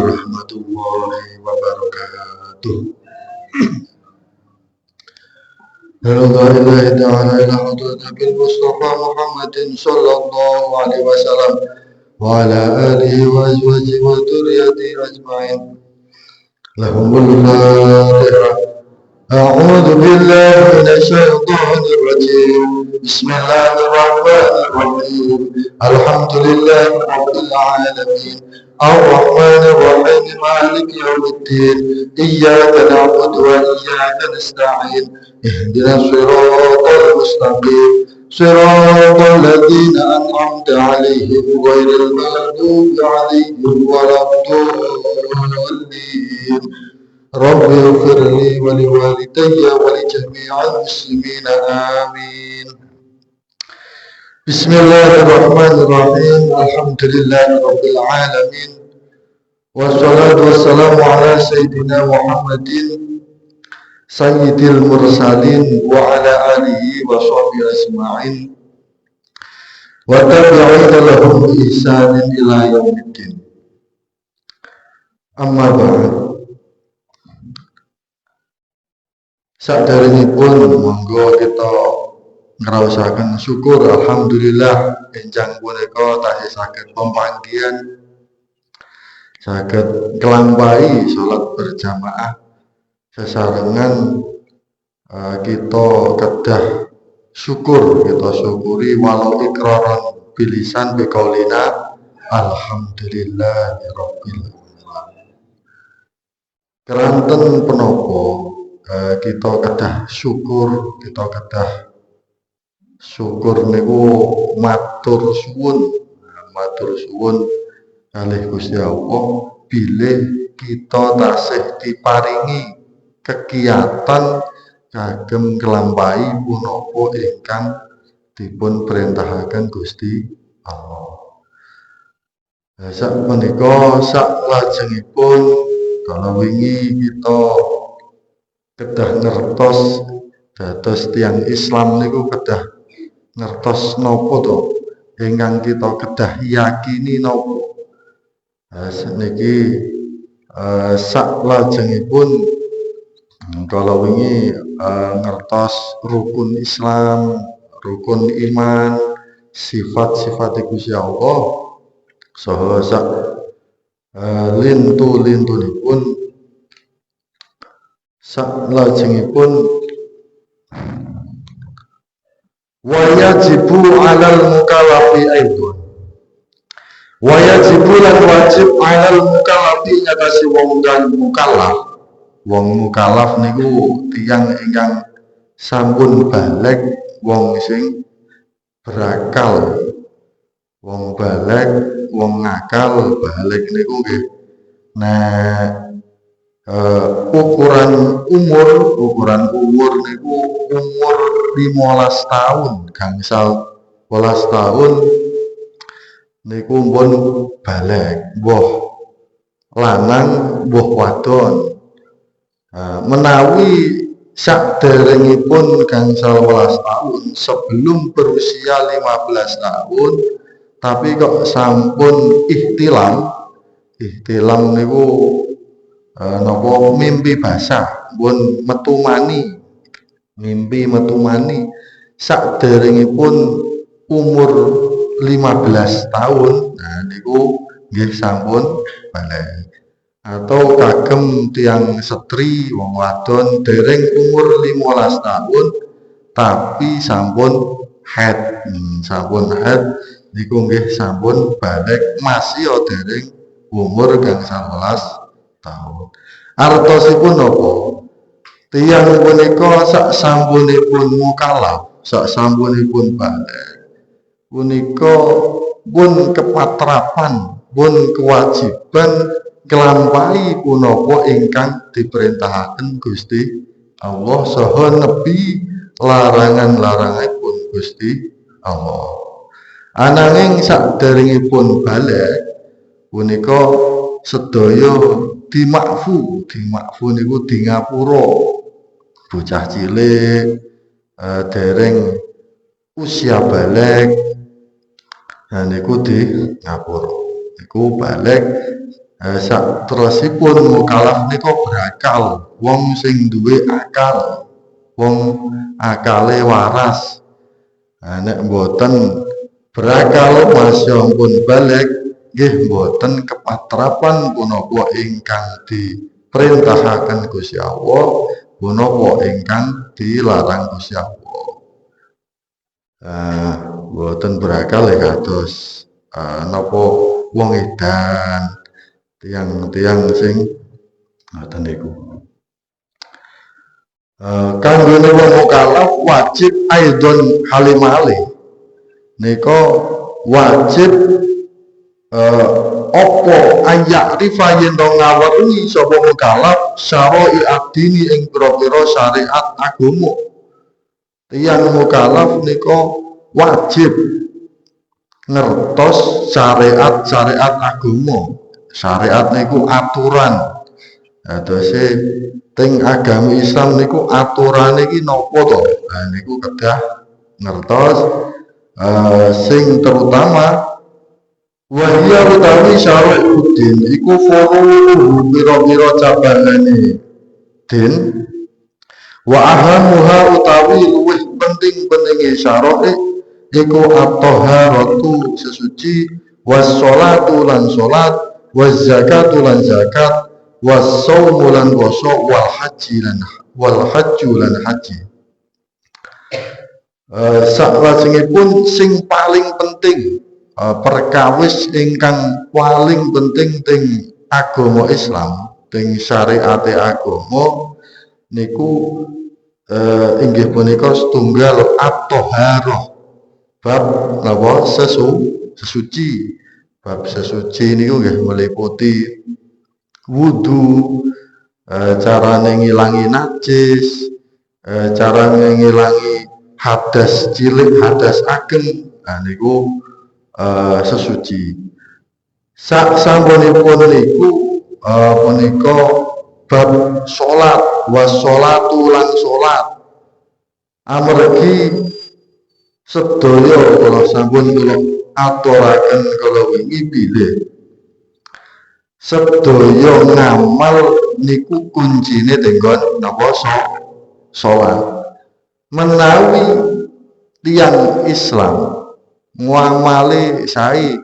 warahmatullahi wabarakatuh. La ilaha illa huwa nabil Mustafa Muhammadin sallallahu alaihi wasallam wa ala alihi wa azwajihi wa dzurriyyatihi ajma'in. Lahumul Fatihah. A'udzu billahi minasyaitonir rajim. Bismillahirrahmanirrahim. Alhamdulillahi rabbil alamin. Ar-Rahmanir Rahim. Maliki yaumiddin. Iyyaka na'budu wa iyyaka nasta'in. Ihdinas siratal mustaqim. Siratal ladzina an'amta 'alaihim ghairil maghdubi 'alaihim waladdallin. Rabbi ighfirli wa liwalidayya wa li jami'il muslimin amin. Bismillahirrahmanirrahim. Alhamdulillahirabbil alamin. Wassalatu wassalamu ala sayyidina Muhammadin sayyidil mursalin wa ala alihi wa sahbihi ajma'in wa tabi'ina lahum bi ihsanin ila yaumiddin. Amma ba'd. Saderengipun monggo kita ngraosaken syukur alhamdulillah enjang punika tasih saged pepanggihan saged nglampahi salat berjamaah sesarengan kita kedah syukur, kita syukuri walau ikraran bilisan biqaulina alhamdulillahirabbil alamin. Keranten penapa kita kedah syukur, niku matur suwun kalih Gusti Allah bilih kita tasih diparingi kegiatan kagem nglampahi punapa ingkang dipun perintahaken Gusti Allah. Sapunika saklajengipun kalau wingi kita kedah ngertos dados tiyang Islam niku kedah ngertos napa to ingkang kita kedah yakini napa. Niki saklajengipun kalau wingi ngertos rukun Islam, rukun iman, sifat-sifat Gusti Allah saha sak lintu-lintunipun saklajengipun wa yajibu 'alal mukallafi aidon. Wa yajibu lan wajib 'alal mukallafi nyatasi wong mukallaf. Wong mukallaf niku tiyang ingkang sampun baligh, wong sing berakal. Wong baligh, wong ngakal, baligh niku nggih. Ukuran umur niku umur 15 tahun, gangsal 12 tahun niku pun baligh, mbuh lanang mbuh wadon. Menawi saderengipun gangsal 12 tahun sebelum berusia 15 tahun tapi kok sampun ihtilam niku napa mimpi basah pun mimpi metu mani saderengipun umur 15 tahun niku nggih sampun baligh. Atau kagem tiang setri wong wadon dereng umur 15 tahun tapi sampun haid niku nggih sampun baligh masih dereng umur gangsal 12 tahun. Artosipun napa? Tiyang punika sak sampunipun mukallaf, sak sampunipun baligh punika pun kepatrapan, pun kewajiban nglampahi punapa ingkang diperintahkan Gusti Allah saha nebi larangan-laranganipun Gusti Allah. Ananging saderengipun baligh punika sedaya dimakfu niku di ngapura. Bocah cilik dereng usia baligh niku di ngapura. Niku baligh Sak terusipun mukallaf nika berakal, wong sing duwe akal, wong akale waras. Nek mboten berakal masya pun balik nggih mboten kepatrapan punapa ingkang diperintahaken Gusti Allah, punapa ingkang dilarang Gusti Allah. Mboten berakal ya kados napa wong edan, tiang-tiang sing ngoten niku. Kanggone wong mukallaf wajib aidon halimale. Nika wajib apa ayak rifa yen to ngaweruhi sapa mukallaf syara'i adini ing pira-pira syariat agama. Tiyang mukallaf nika wajib ngertos syariat-syariat agama. Syariat niku aturan. Dose teng agama Islam niku aturane iki napa to? Niku kedah ngertos sing terutama wahya utawi syari'uddin iku furu pira-pira cabangane din wa ahamuha utawi luwih penting-pentinge syara'i iku at-taharatu sesuci was sholatu lan salat was zakatu lan zakat was shaumu lan poso wal hajju lan haji. Saklajengipun sing paling penting perkawis ingkang paling penting teng agama Islam, teng syariate agama niku inggih punika setunggal at-thaharah. Bab napa sesuci. Bab sesuci niku nggih meliputi wudu, carane ngilangi najis, carane ngilangi hadas cilik, hadas ageng. Niku sesuci. Sampunipun niku punika bab salat, was sholatu lan salat. Amargi sedaya kula sampun kula aturaken kala wingi bilih sedaya ngamal niku kuncine tenggon napa salat. Menawi tiyang Islam ngamale sae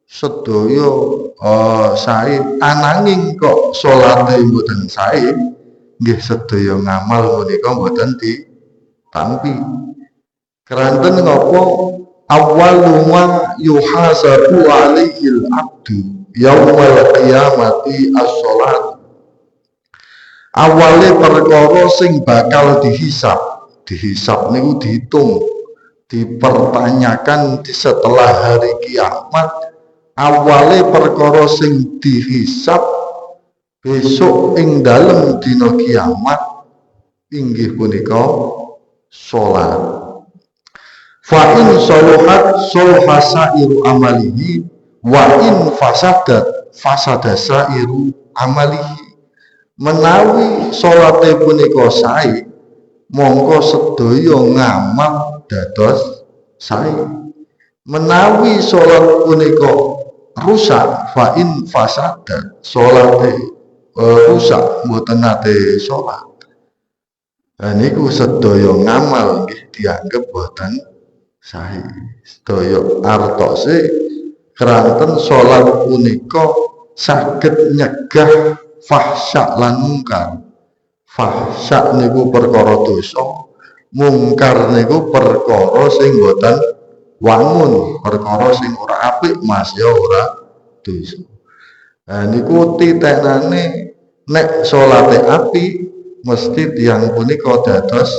sedaya sae ananging kok salate mboten sae nggih sedaya ngamal menika mboten ditampi. Keranten ngapa awwalu ma yuhasabu alaihil abdu yaumal qiyamati as-shalat. Awale perkara sing bakal dihisab niku dihitung, dipertanyakan setelah hari kiamat. Awale perkara sing dihisab besok ing dalem dina kiamat inggih punika salat. Fa in salahat salaha sairu amalihi wa in fasadat fasada sairu amalihi. Menawi salate punika sae mongko sedaya ngamal dados sae. Menawi salat punika rusak fa in fasadat salate rusak mboten nate salat. Niku sedaya ngamal nggih dianggep boten sae. Sedaya artose keranten salat punika saged nyegah fahsya lan mungkar. Fahsya niku perkara dosa, mungkar niku perkara sing boten wangun, perkara sing ora apik Mas ya ora dosa. Niku titenane nek salate apik mesti tiyang punika dados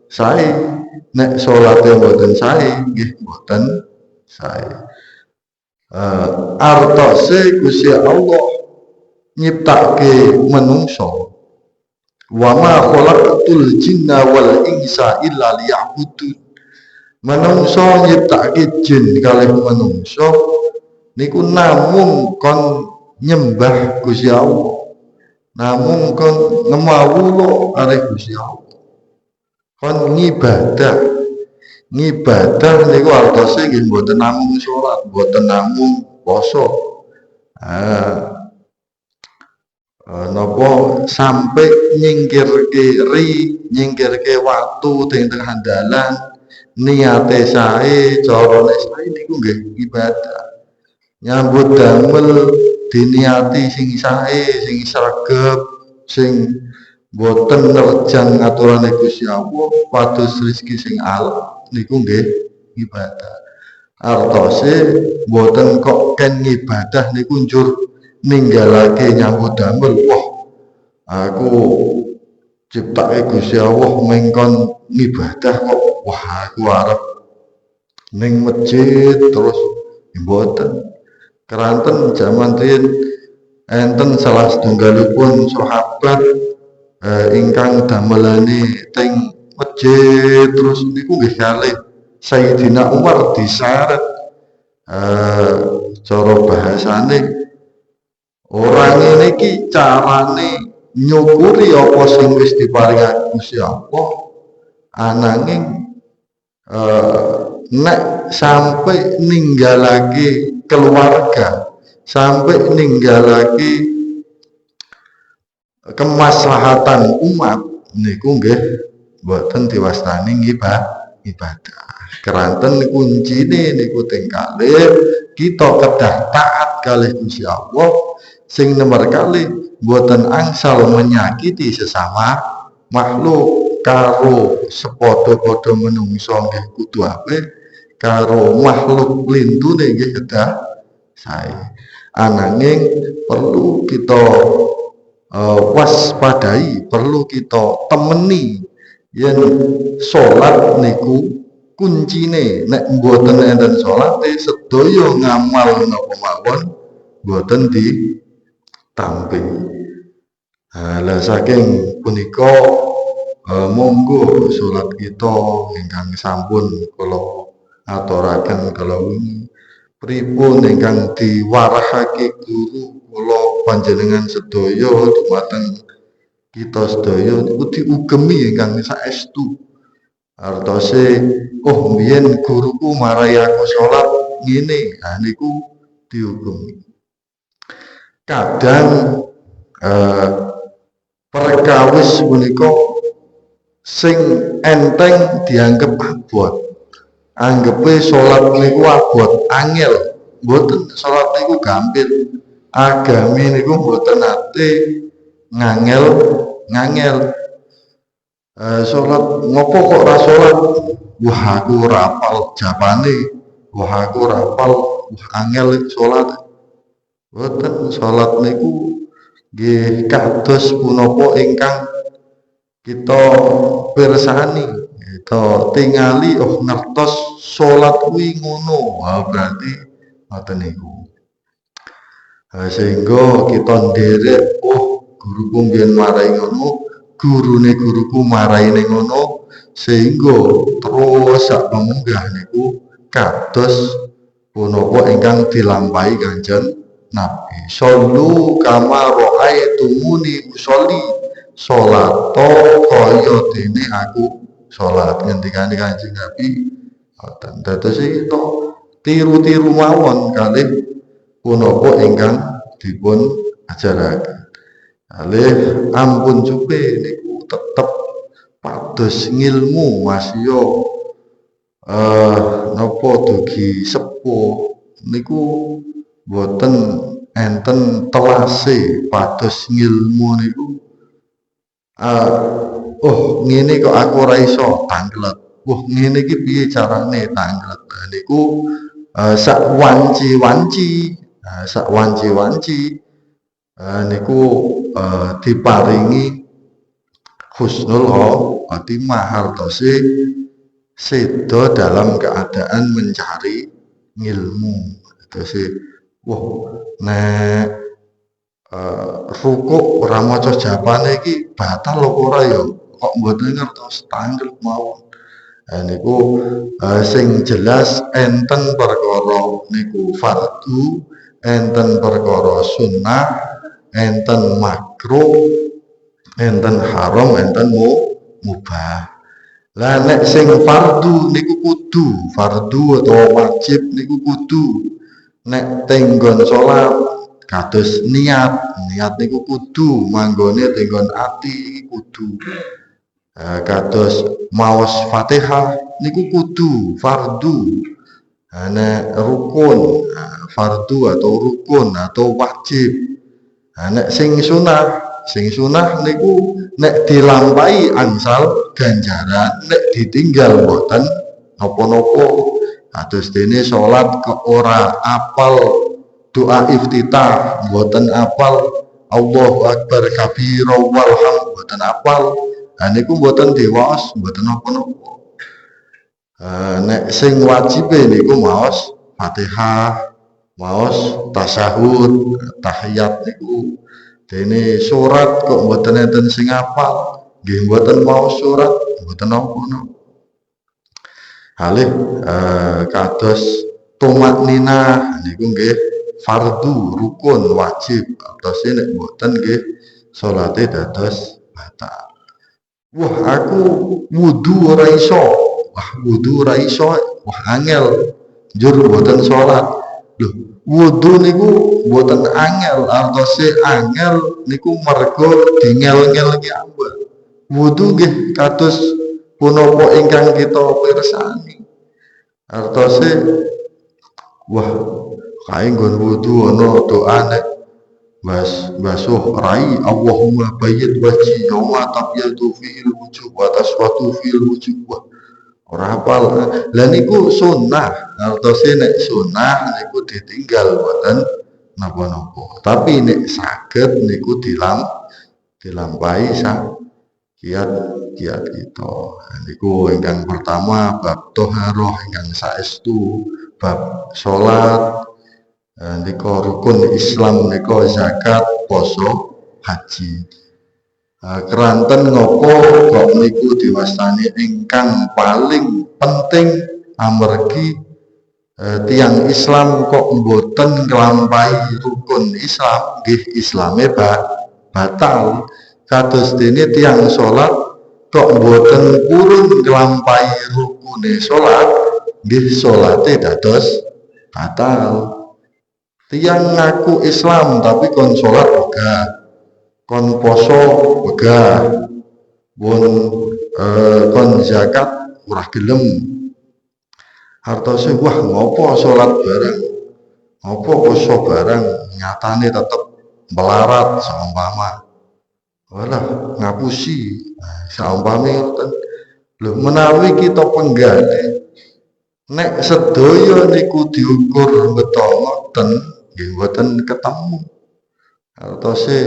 sae. Nek salate mboten sae nggih mboten sae. Artose Gusti Allah nyiptake menungso. Wa ma khalaqatul jinna wal insa illa liya'budun. Menungso nyiptake jin kalih menungso niku namung kon nyembah Gusti Allah. Namung kon ngemawula kalih Gusti Allah. Kon ngibadah niku artose nggih mboten namung salat, mboten namung poso. napa sampai nyingkirke waktu teng dalan niate sae carane sae niku nggih ibadah. Nyambut damel diniati sing sae sing sregep sing boten nerjang aturane Gusti Allah pados rezeki sing alam niku nggih ibadah. Artose boten kok ken ibadah niku njur ninggalake nyambut damel. Wah, aku ciptake Gusti Allah mengkon ibadah kok. Wah, aku arep ning masjid terus mboten. Keranten jaman riyin enten salah setunggalipun sahabat ingkang damelane teng masjid terus niku nggih kalih Sayyidina Umar diseret cara bahasane orang ngene iki carane nyukuri apa sing wis diparingake Gusti Allah ananging nek sampai ninggalake keluarga sampai ninggalake kemaslahatan umat niku nggih boten diwastani ibadah. Keranten kuncine niku teng kalih kita kedah taat kalih Gusti Allah sing nomor kalih boten angsal menyakiti sesama makhluk karo sepadha-padha menungso nggih kudu apik karo makhluk lintune nggih kedah sae. Ananging perlu kita waspadai, perlu kita temeni yen salat niku kuncine nek mboten enten salate sedaya ngamal napa mawon mboten ditampi. Lah saking punika monggo salat kita ingkang sampun kula aturaken kala wingi pripun ingkang diwarahake guru kula panjenengan sedaya dumateng kita sedaya niku diugemi ingkang saestu. Artose oh biyen guruku marai aku salat ngene, niku diugemi. Kadang perkawis punika sing enteng dianggep abot. Anggepe salat niku abot, angel. Mboten, salat niku gampil. Agami niku mboten nate ngangel. Salat ngopo kok ora salat? Wah, aku ora apal jawabane. Wah, aku ora apal, angel salat. Mboten, salat niku nggih kados punapa ingkang kita pirsani, kita tingali ngertos salat kuwi ngono. Berarti ngoten niku. Sehingga kita nderek guruku mbiyen marai ngono, gurune guruku maraine ngono, sehingga terus sak munggah niku kados punapa ingkang dilampahi Kanjeng Nabi. Shollu kama ra'aitumuni usolli. Salat kaya dene aku salat. Ngendikane Kanjeng Nabi ngoten. Dados kita tiru-tiru mawon kalih punapa ingkang dipun ajaraken. Kalih ampun cupe niku tetep pados ngilmu wasya napa dugi sepuh niku boten enten telase pados ngilmu niku ngene kok aku ora iso tanglet. Ngene iki piye carane tanglet. Niku sak wanci-wanci niku diparingi husnul khotimah hartose sedo dalam keadaan mencari ilmu. Terus nek rukuk ora maca japane iki batal apa ora ya? Kok mboten ngertos tanglet mawon. Niku sing jelas enten perkara niku fardu, enten perkara sunnah, enten makruh, enten haram, enten mubah. Lah nek sing fardu niku fardu atau wajib niku kudu nek tenggon salat kados niat niku kudu manggone tenggon ati kudu. Kados maos Fatihah niku kudu fardu. Nek rukun, fardu atau rukun atau wajib. Nek sing sunah niku nek dilampahi angsal ganjaran, nek ditinggal boten napa-napa. Kados dene salat kok ora apal doa iftitah, boten apal Allahu Akbar kabira walham, boten apal. Niku boten diwaos, boten napa-napa. Nek sing wajibe niku maos Fatihah, maos tasyahud, tahiyat niku. Dene surat kok mboten enten sing apal, nggih mboten maos surat, mboten napa-napa. Halih kados tumak ninah niku nggih fardu, rukun, wajib. Atos nek mboten nggih salate dados batal. Wah, aku wudu ora iso. Wah angel. Njur mboten salat. Lho, wudu niku mboten angel, artose angel niku merga dingel-ngel ki ambek. Wudu nggih kados punapa ingkang kita pirsani. Artose wah, kae nggon wudu ana doane basuh rai Allahumma bayyid wajhi yawma tabyadu fihil wujuh wa taswatu fihil wujuh. Ora hafal. Lah niku sunah. Artose nek sunah niku ditinggal boten napa-napa. Tapi nek saged niku dilampahi kiat kita. Niku ingkang pertama bab thaharah ingkang saestu, bab salat, nika rukun Islam nika zakat, poso, haji. Keranten ngopo kok niku diwastani ingkang paling penting amargi tiang Islam kok mboten nglampahi rukun Islam, nggih Islame batal. Kados dene tiang salat kok mboten purun nglampahi rukune salat, nggih salate dados batal. Tiang ngaku Islam tapi kon salat wegah, kon poso wegah, kon zakat ora gelem. Hartose wah ngopo salat bareng, ngopo poso bareng, nyatane tetep melarat saumpama. Walah ngapusi saumpame ngoten. Lho menawi kita penggane nek sedaya niku diukur beto ngoten nggih mboten ketemu. Artose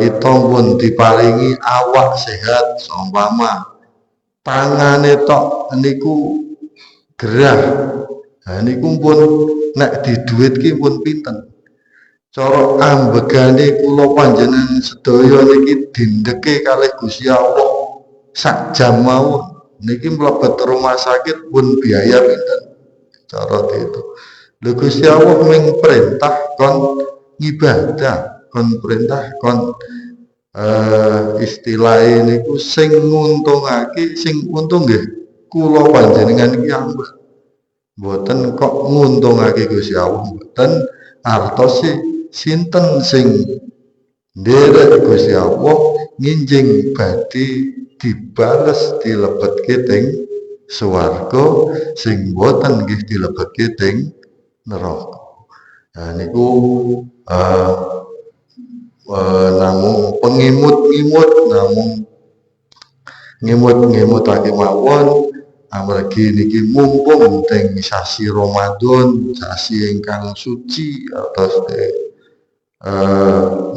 kita pun diparingi awak sehat saumpama tangane tok niku gerah. Niku pun nek diduitke pun pinten. Cara ambegane kula panjenengan sedaya niki dindeke kalih Gusti Allah sak jam mawon. Niki mlebet rumah sakit pun biaya pinten. Cara itu. Lho Gusti Allah ming perintah kon ibadah, kon perintah kon istilah niku sing nguntungake, sing untung nggih kula panjenengan iki ambek. Mboten kok nguntungake Gusti Allah, mboten artose sinten sing nderek Gusti Allah nginjing badhe dibales dilebetke teng swarga, sing boten nggih dilebetke teng neraka. Niku namung pengimut-imut, namung ngimut-ngimutake mawon amargi niki mumpung teng sasi Ramadan, sasi ingkang suci atas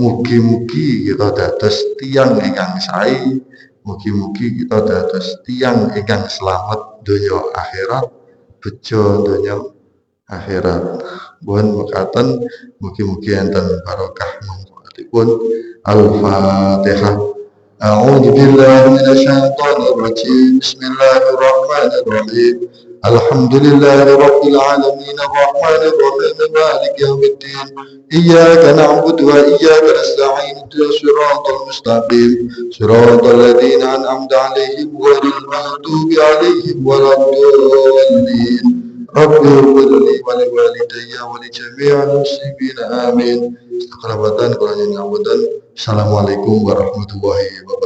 mugi-mugi kita dados tiyang ingkang sae, mugi-mugi kita dados tiyang ingkang selamat donya akhirat, bejo donya akhirat. Mohon mekaten mugi-mugi enten barokah manfaatipun. Al-Fatihah. A'udzu billahi minasyaitonir rajim. Bismillahirrahmanirrahim. Alhamdulillahi rabbil alamin arrahmanir rahim maliki yaumiddin. Iyyaka na'budu wa iyyaka nasta'in ihdinas siratal mustaqim siratal ladzina an'amta 'alaihim ghairil maghdubi 'alaihim waladdallin. Rabbi ighfirli wa li walidayya wa li jami'il muslimin amin. Kerabatan kalau nyanyi Assalamualaikum warahmatullahi wabarakatuh.